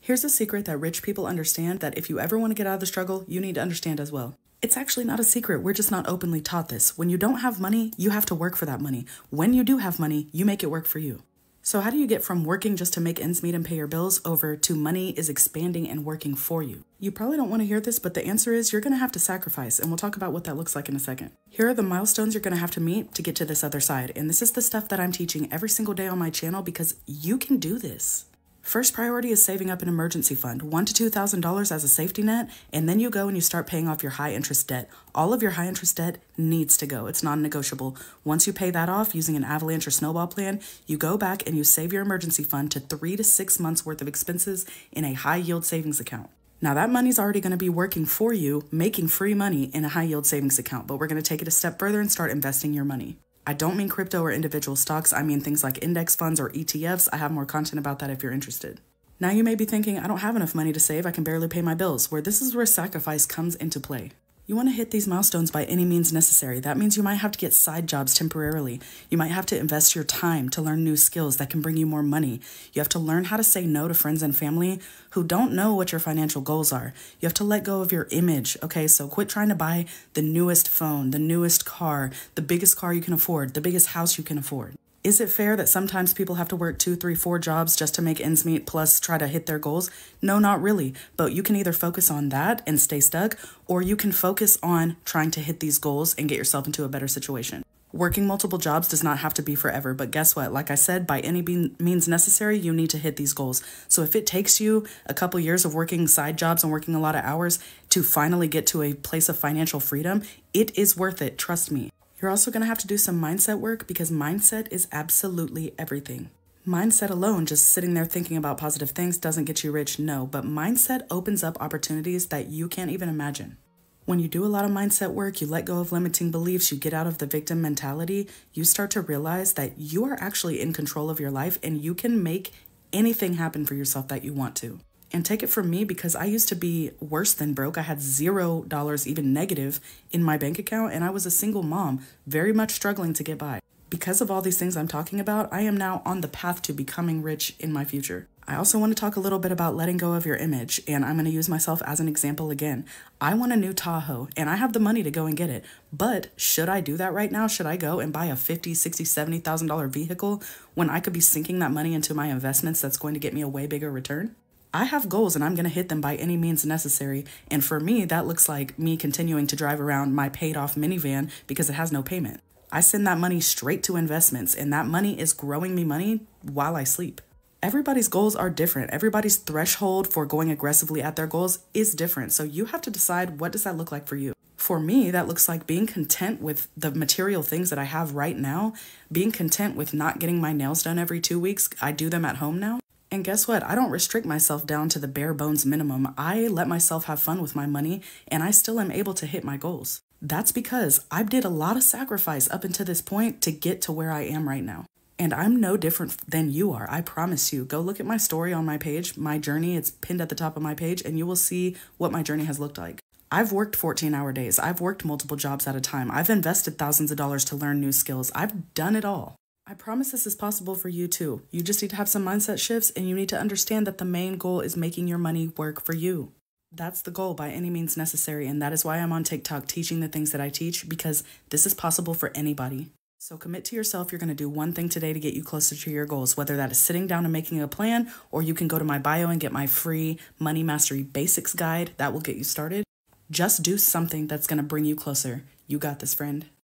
Here's a secret that rich people understand that if you ever want to get out of the struggle, you need to understand as well. It's actually not a secret. We're just not openly taught this. When you don't have money, you have to work for that money. When you do have money, you make it work for you. So how do you get from working just to make ends meet and pay your bills over to money is expanding and working for you? You probably don't want to hear this, but the answer is you're going to have to sacrifice, and we'll talk about what that looks like in a second. Here are the milestones you're going to have to meet to get to this other side, and this is the stuff that I'm teaching every single day on my channel because you can do this. First priority is saving up an emergency fund, $1,000 to $2,000 as a safety net, and then you go and you start paying off your high interest debt. All of your high interest debt needs to go. It's non-negotiable. Once you pay that off using an avalanche or snowball plan, you go back and you save your emergency fund to 3 to 6 months worth of expenses in a high yield savings account. Now that money's already going to be working for you, making free money in a high yield savings account, but we're going to take it a step further and start investing your money. I don't mean crypto or individual stocks. I mean things like index funds or ETFs. I have more content about that if you're interested. Now you may be thinking, I don't have enough money to save. I can barely pay my bills. This is where sacrifice comes into play. You want to hit these milestones by any means necessary. That means you might have to get side jobs temporarily. You might have to invest your time to learn new skills that can bring you more money. You have to learn how to say no to friends and family who don't know what your financial goals are. You have to let go of your image, okay? So quit trying to buy the newest phone, the newest car, the biggest car you can afford, the biggest house you can afford. Is it fair that sometimes people have to work 2, 3, 4 jobs just to make ends meet plus try to hit their goals? No, not really. But you can either focus on that and stay stuck, or you can focus on trying to hit these goals and get yourself into a better situation. Working multiple jobs does not have to be forever, but guess what? Like I said, by any means necessary, you need to hit these goals. So if it takes you a couple years of working side jobs and working a lot of hours to finally get to a place of financial freedom, it is worth it, trust me. You're also going to have to do some mindset work because mindset is absolutely everything. Mindset alone, just sitting there thinking about positive things, doesn't get you rich, no, but mindset opens up opportunities that you can't even imagine. When you do a lot of mindset work, you let go of limiting beliefs, you get out of the victim mentality, you start to realize that you are actually in control of your life and you can make anything happen for yourself that you want to. And take it from me because I used to be worse than broke. I had $0, even negative, in my bank account, and I was a single mom, very much struggling to get by. Because of all these things I'm talking about, I am now on the path to becoming rich in my future. I also want to talk a little bit about letting go of your image, and I'm going to use myself as an example again. I want a new Tahoe, and I have the money to go and get it. But should I do that right now? Should I go and buy a $50,000, $60,000, $70,000 vehicle when I could be sinking that money into my investments that's going to get me a way bigger return? I have goals and I'm going to hit them by any means necessary. And for me, that looks like me continuing to drive around my paid off minivan because it has no payment. I send that money straight to investments and that money is growing me money while I sleep. Everybody's goals are different. Everybody's threshold for going aggressively at their goals is different. So you have to decide, what does that look like for you? For me, that looks like being content with the material things that I have right now, being content with not getting my nails done every 2 weeks. I do them at home now. And guess what? I don't restrict myself down to the bare bones minimum. I let myself have fun with my money and I still am able to hit my goals. That's because I did a lot of sacrifice up until this point to get to where I am right now. And I'm no different than you are. I promise you. Go look at my story on my page, my journey. It's pinned at the top of my page and you will see what my journey has looked like. I've worked 14-hour days. I've worked multiple jobs at a time. I've invested thousands of dollars to learn new skills. I've done it all. I promise this is possible for you too. You just need to have some mindset shifts and you need to understand that the main goal is making your money work for you. That's the goal by any means necessary, and that is why I'm on TikTok teaching the things that I teach, because this is possible for anybody. So commit to yourself. You're going to do one thing today to get you closer to your goals, whether that is sitting down and making a plan, or you can go to my bio and get my free Money Mastery Basics guide. That will get you started. Just do something that's going to bring you closer. You got this, friend.